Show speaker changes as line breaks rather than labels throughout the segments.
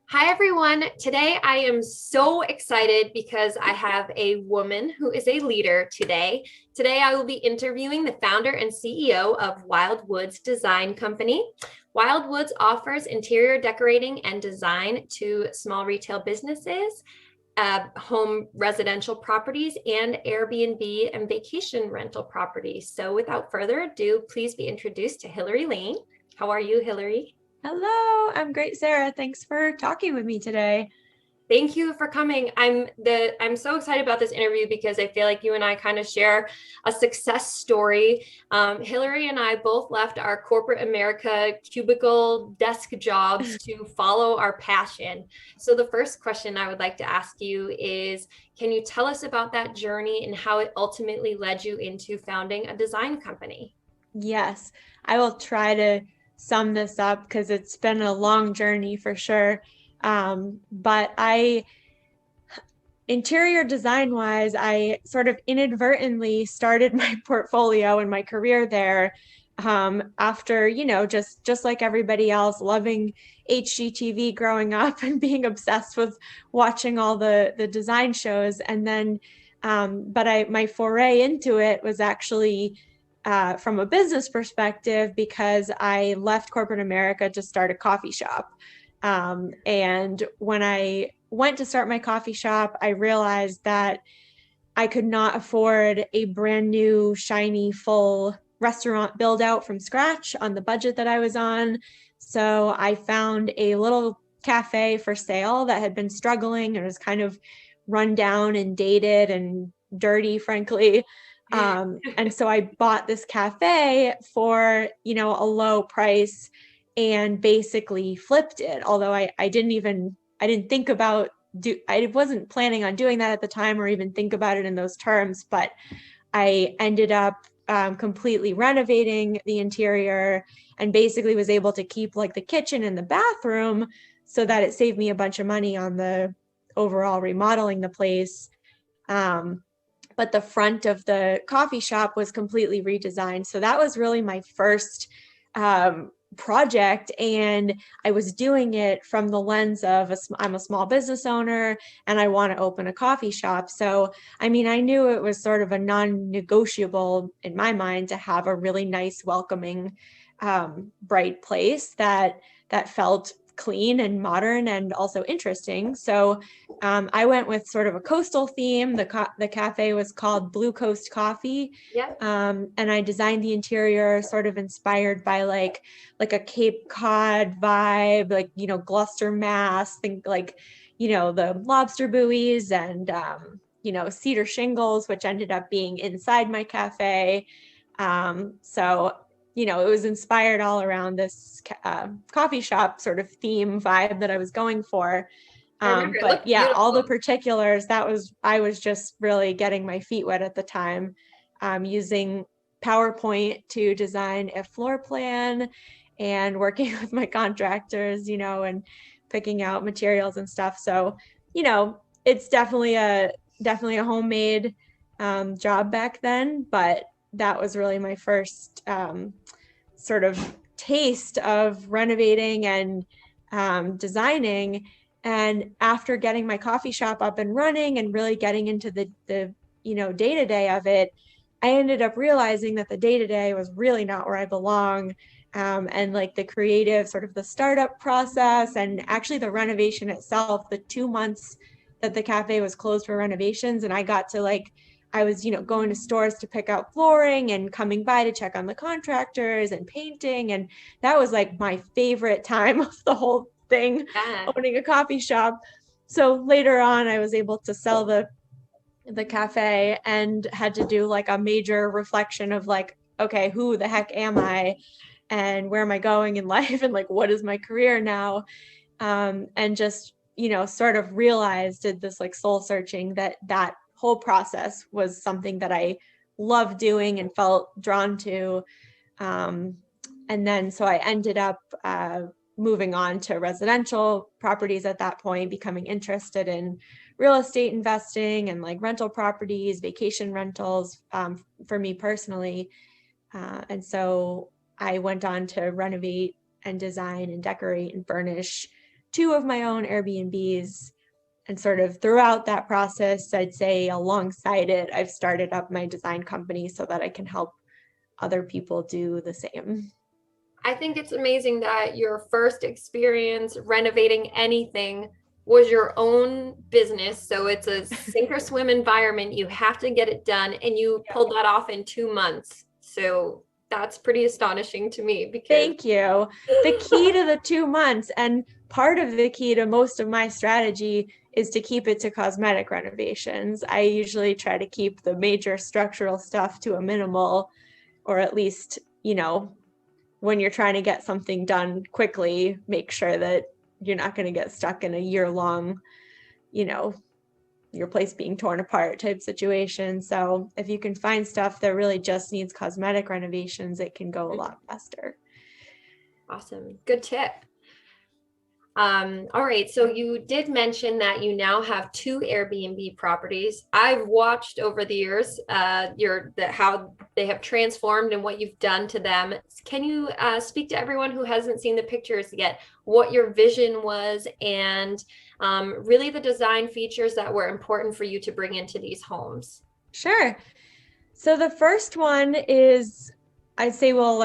Hi, everyone. Today I am so excited because I have a woman who is a leader today. Today I will be interviewing the founder and CEO of WildeWoods Design Company. WildeWoods offers interior decorating and design to small retail businesses, home residential properties, and Airbnb and vacation rental properties. So without further ado, please be introduced to Hilary Lane. How are you, Hilary?
Hello, I'm great, Sarah. Thanks for talking with me today.
Thank you for coming. I'm so excited about this interview because I feel like you and I kind of share a success story. Hilary and I both left our corporate America cubicle desk jobs to follow our passion. So the first question I would like to ask you is, can you tell us about that journey and how it ultimately led you into founding a design company?
Yes, I will try to sum this up because it's been a long journey for sure. But interior design wise, I sort of inadvertently started my portfolio and my career there after, just like everybody else, loving HGTV growing up and being obsessed with watching all the design shows. And then, but my foray into it was actually from a business perspective because I left corporate America to start a coffee shop. And when I went to start my coffee shop, I realized that I could not afford a brand new, shiny, full restaurant build out from scratch on the budget that I was on. So I found a little cafe for sale that had been struggling and was kind of run down and dated and dirty, frankly. And so I bought this cafe for, a low price and basically flipped it. Although I didn't think about I wasn't planning on doing that at the time or even think about it in those terms, but I ended up completely renovating the interior and basically was able to keep like the kitchen and the bathroom so that it saved me a bunch of money on the overall remodeling the place. But the front of the coffee shop was completely redesigned. So that was really my first project, and I was doing it from the lens of I'm a small business owner and I want to open a coffee shop. So I mean, I knew it was sort of a non-negotiable in my mind to have a really nice, welcoming, bright place that felt clean and modern and also interesting. So I went with sort of a coastal theme. The cafe was called Blue Coast Coffee.
Yep.
And I designed the interior sort of inspired by like a Cape Cod vibe, like, Gloucester, Mass, think like, the lobster buoys and, cedar shingles, which ended up being inside my cafe. So, it was inspired all around this coffee shop sort of theme vibe that I was going for.
I remember it
But
looked
yeah, all the
beautiful.
particulars, I was just really getting my feet wet at the time, using PowerPoint to design a floor plan and working with my contractors, and picking out materials and stuff. So, it's definitely a homemade job back then, but that was really my first sort of taste of renovating and designing. And after getting my coffee shop up and running and really getting into the day-to-day of it, I ended up realizing that the day-to-day was really not where I belong. And like the creative sort of the startup process and actually the renovation itself, the 2 months that the cafe was closed for renovations, and I got to I was, going to stores to pick out flooring and coming by to check on the contractors and painting. And that was like my favorite time of the whole thing,
Yeah.
owning a coffee shop. So later on, I was able to sell the cafe and had to do like a major reflection of like, okay, who the heck am I? And where am I going in life? And like, what is my career now? And just, sort of realized, did this like soul searching, that whole process was something that I loved doing and felt drawn to. Um, and then so I ended up moving on to residential properties at that point, becoming interested in real estate investing and like rental properties, vacation rentals, for me personally. And so I went on to renovate and design and decorate and furnish two of my own Airbnbs. And sort of throughout that process, I'd say alongside it, I've started up my design company so that I can help other people do the same.
I think it's amazing that your first experience renovating anything was your own business. So it's a sink or swim environment. You have to get it done, and you pulled that off in 2 months. So that's pretty astonishing to me because
Thank you. The key to the 2 months, and part of the key to most of my strategy, is to keep it to cosmetic renovations. I usually try to keep the major structural stuff to a minimal, or at least, when you're trying to get something done quickly, make sure that you're not going to get stuck in a year-long, your place being torn apart type situation. So if you can find stuff that really just needs cosmetic renovations, it can go a lot faster.
Awesome. Good tip. All right. So you did mention that you now have 2 Airbnb properties. I've watched over the years how they have transformed and what you've done to them. Can you speak to everyone who hasn't seen the pictures yet, what your vision was, and really the design features that were important for you to bring into these homes?
Sure. So the first one is, I'd say we'll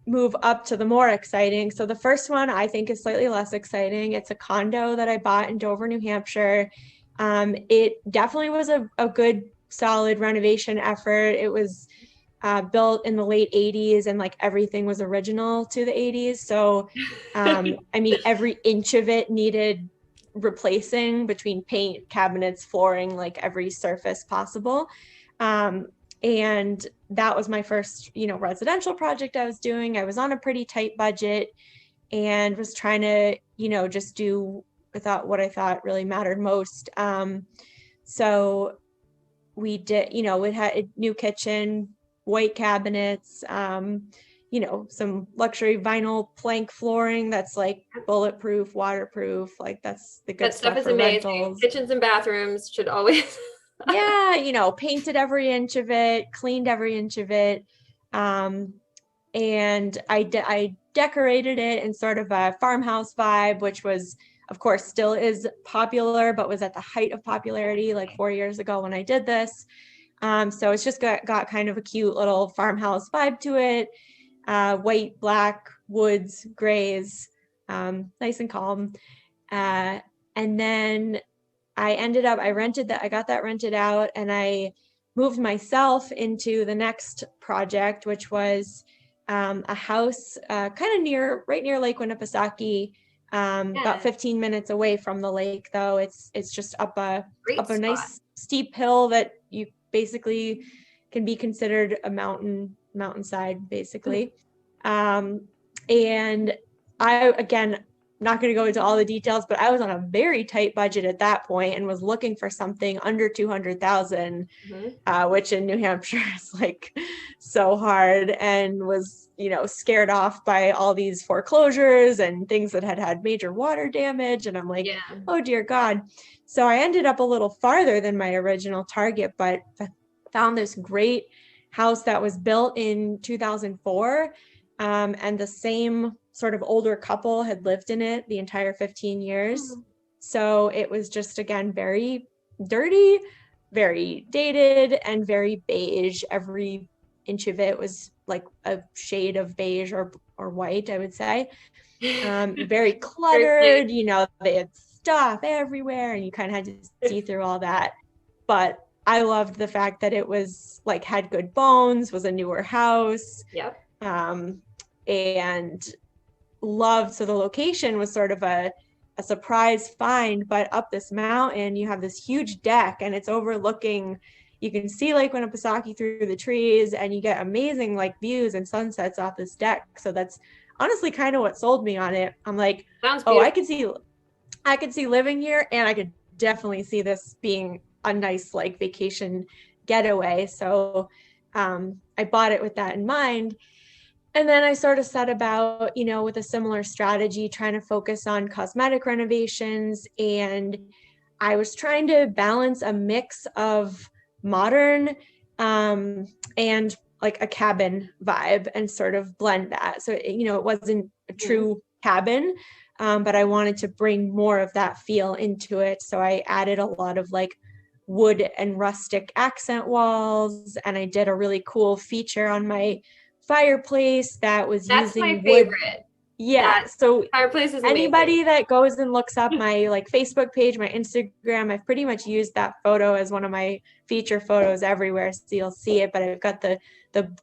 move up to the more exciting. So the first one I think is slightly less exciting. It's a condo that I bought in Dover, New Hampshire. It definitely was a good, solid renovation effort. It was built in the late 80s, and everything was original to the 80s. So, every inch of it needed replacing, between paint, cabinets, flooring, every surface possible. And that was my first, residential project I was doing. I was on a pretty tight budget and was trying to, just do what I thought really mattered most. So we did, it had a new kitchen, white cabinets, some luxury vinyl plank flooring that's bulletproof, waterproof. That's the good
That stuff
stuff
is
for
amazing.
rentals.
Kitchens and bathrooms should always
Yeah, painted every inch of it, cleaned every inch of it. And I decorated it in sort of a farmhouse vibe, which was, of course, still is popular, but was at the height of popularity 4 years ago when I did this. So it's just got kind of a cute little farmhouse vibe to it. White, black, woods, grays, nice and calm. And then I got that rented out, and I moved myself into the next project, which was a house right near Lake Winnipesaukee, about 15 minutes away from the lake, though. It's just up a nice steep hill that you basically can be considered a mountainside, basically. And I, again, not going to go into all the details, but I was on a very tight budget at that point and was looking for something under 200,000, which in New Hampshire is so hard, and was, scared off by all these foreclosures and things that had major water damage. And I'm oh dear God. So I ended up a little farther than my original target, but found this great house that was built in 2004. And the same sort of older couple had lived in it the entire 15 years. So it was just, again, very dirty, very dated, and very beige. Every inch of it was a shade of beige or white, I would say. Very cluttered, they had stuff everywhere, and you kind of had to see through all that. But I loved the fact that it was had good bones, was a newer house.
Yep.
And loved, so the location was sort of a surprise find, but up this mountain you have this huge deck, and it's overlooking, you can see Lake Winnipesaukee through the trees, and you get amazing views and sunsets off this deck. So that's honestly kind of what sold me on it. I'm
Sounds
oh, I could see living here, and I could definitely see this being a nice vacation getaway. So I bought it with that in mind. And then I sort of set about, with a similar strategy, trying to focus on cosmetic renovations. And I was trying to balance a mix of modern and a cabin vibe, and sort of blend that. So, it wasn't a true cabin. But I wanted to bring more of that feel into it. So I added a lot of like wood and rustic accent walls. And I did a really cool feature on my fireplace that was
That's my
using wood.
favorite.
Yeah.
That
So
fireplace is amazing.
anybody that goes and looks up my like Facebook page, my Instagram, I've pretty much used that photo as one of my feature photos everywhere. So you'll see it, but I've got the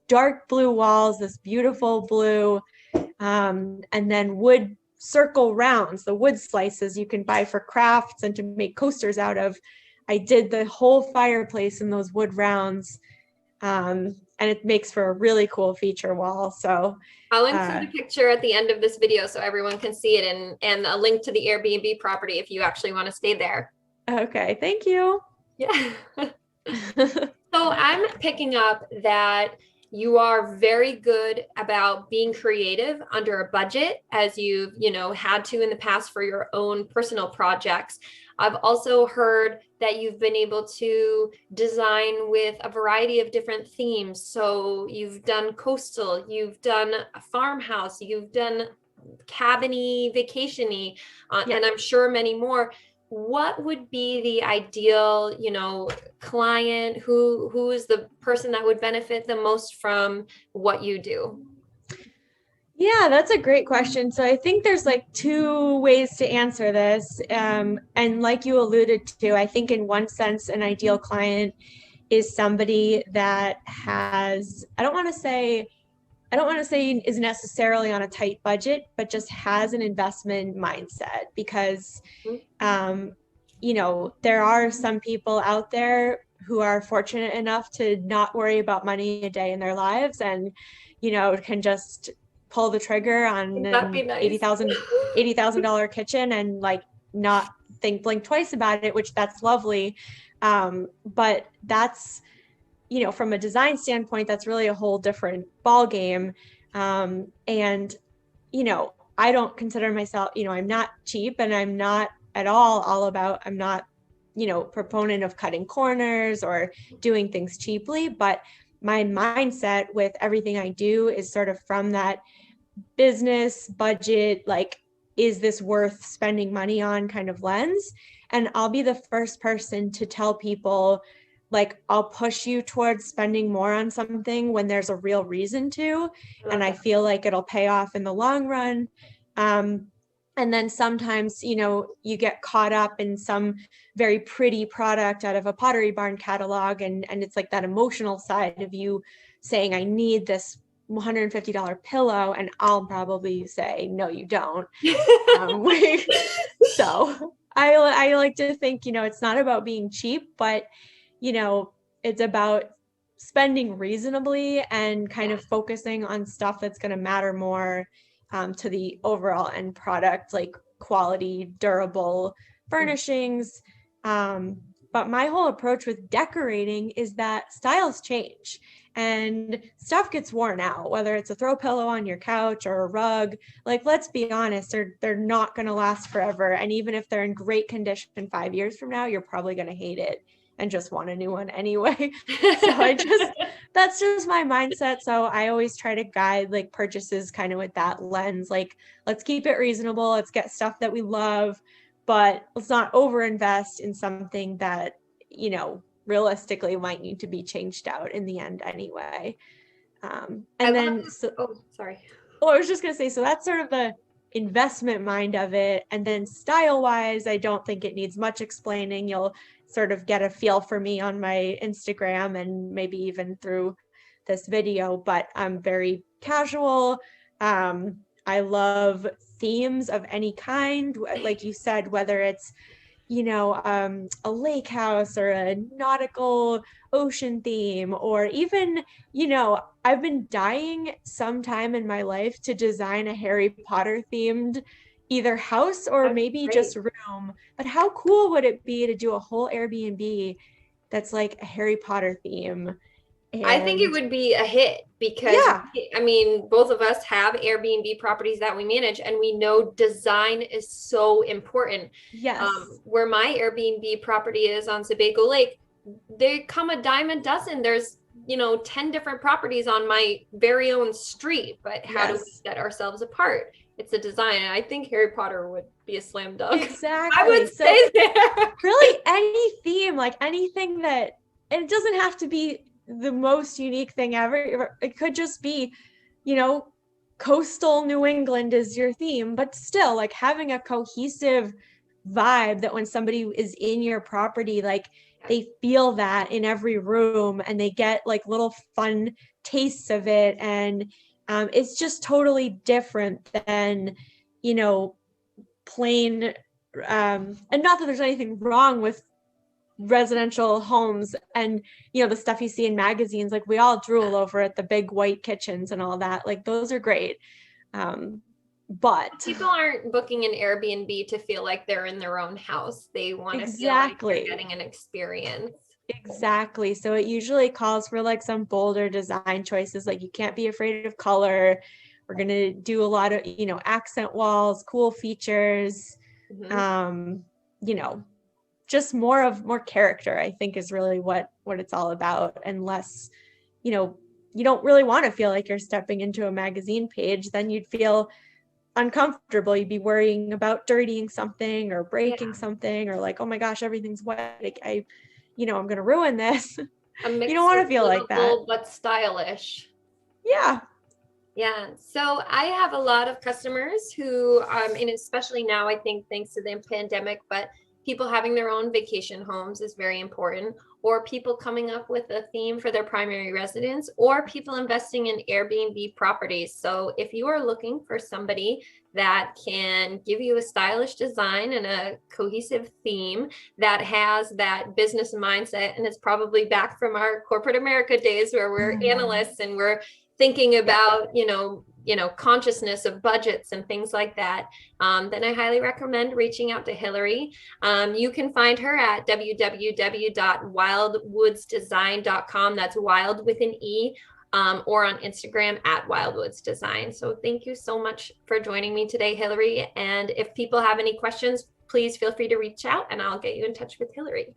dark blue walls, this beautiful blue, and then wood circle rounds, the wood slices you can buy for crafts and to make coasters out of. I did the whole fireplace in those wood rounds, and it makes for a really cool feature wall. So
I'll include a picture at the end of this video so everyone can see it, and a link to the Airbnb property if you actually want to stay there.
Okay, thank you.
Yeah. So I'm picking up that you are very good about being creative under a budget, as you've, had to in the past for your own personal projects. I've also heard that you've been able to design with a variety of different themes. So you've done coastal, you've done a farmhouse, you've done cabiny, vacationy,
Yeah.
and I'm sure many more. What would be the ideal, client? Who is the person that would benefit the most from what you do?
Yeah, that's a great question. So I think there's like two ways to answer this. And like you alluded to, I think in one sense, an ideal client is somebody that has, I don't want to say is necessarily on a tight budget, but just has an investment mindset because, there are some people out there who are fortunate enough to not worry about money a day in their lives and, can just pull the trigger on
That'd be
an
nice.
$80,000 kitchen and like not blink twice about it, which that's lovely. But that's, from a design standpoint, that's really a whole different ball game. And, I don't consider myself, I'm not cheap, and I'm not at all about, I'm not, proponent of cutting corners or doing things cheaply, but my mindset with everything I do is sort of from that business budget, like, is this worth spending money on kind of lens. And I'll be the first person to tell people, like, I'll push you towards spending more on something when there's a real reason to, and I feel like it'll pay off in the long run. And then sometimes, you get caught up in some very pretty product out of a Pottery Barn catalog, and it's like that emotional side of you saying, I need this $150 pillow, and I'll probably say, no, you don't. So I like to think, it's not about being cheap, but it's about spending reasonably and kind of focusing on stuff that's going to matter more to the overall end product, like quality, durable furnishings. But my whole approach with decorating is that styles change and stuff gets worn out, whether it's a throw pillow on your couch or a rug. Like, let's be honest, they're not going to last forever. And even if they're in great condition 5 years from now, you're probably going to hate it and just want a new one anyway. So that's just my mindset. So I always try to guide like purchases kind of with that lens, like, let's keep it reasonable. Let's get stuff that we love, but let's not overinvest in something that, realistically might need to be changed out in the end anyway. I was just going to say, so that's sort of the investment mind of it. And then style wise, I don't think it needs much explaining. You'll sort of get a feel for me on my Instagram and maybe even through this video, but I'm very casual. I love themes of any kind, like you said, whether it's, a lake house or a nautical ocean theme, or even, I've been dying sometime in my life to design a Harry Potter themed either house or maybe just room. But how cool would it be to do a whole Airbnb that's like a Harry Potter theme?
I think it would be a hit because, I mean, both of us have Airbnb properties that we manage, and we know design is so important.
Yes.
Where my Airbnb property is on Sebago Lake, they come a dime a dozen. There's 10 different properties on my very own street, but how do we
Yes.
set ourselves apart? It's a design. And I think Harry Potter would be a slam dunk. I
Exactly.
would
So
stay there.
really any theme, like anything that, and it doesn't have to be the most unique thing ever. It could just be, coastal New England is your theme, but still like having a cohesive vibe that when somebody is in your property, like they feel that in every room and they get like little fun tastes of it. And it's just totally different than, plain, and not that there's anything wrong with residential homes and the stuff you see in magazines, like we all drool over at the big white kitchens and all that, like those are great, but
people aren't booking an Airbnb to feel like they're in their own house. They want to feel like they're getting an experience.
Exactly. So it usually calls for like some bolder design choices, like you can't be afraid of color. We're going to do a lot of accent walls, cool features, just more character, I think, is really what it's all about. And less, you don't really want to feel like you're stepping into a magazine page. Then you'd feel uncomfortable. You'd be worrying about dirtying something or breaking something, or like, oh my gosh, everything's wet. Like, I'm going to ruin this. You don't want to feel like that.
But stylish.
Yeah.
Yeah. So I have a lot of customers who, and especially now, I think thanks to the pandemic, but people having their own vacation homes is very important, or people coming up with a theme for their primary residence, or people investing in Airbnb properties. So if you are looking for somebody that can give you a stylish design and a cohesive theme that has that business mindset, and it's probably back from our corporate America days where we're analysts and we're thinking about, consciousness of budgets and things like that, then I highly recommend reaching out to Hilary. You can find her at www.wildwoodsdesign.com. That's wild with an E, or on Instagram at WildeWoods Design. So thank you so much for joining me today, Hilary. And if people have any questions, please feel free to reach out and I'll get you in touch with Hilary.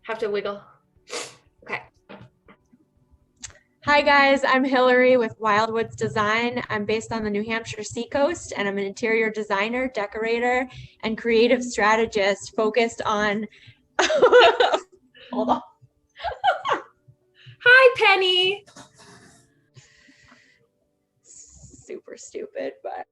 Have to wiggle. Okay.
Hi guys, I'm Hilary with WildeWoods Design. I'm based on the New Hampshire seacoast, and I'm an interior designer, decorator, and creative strategist focused on hold on.
Hi, Penny.
Super stupid, but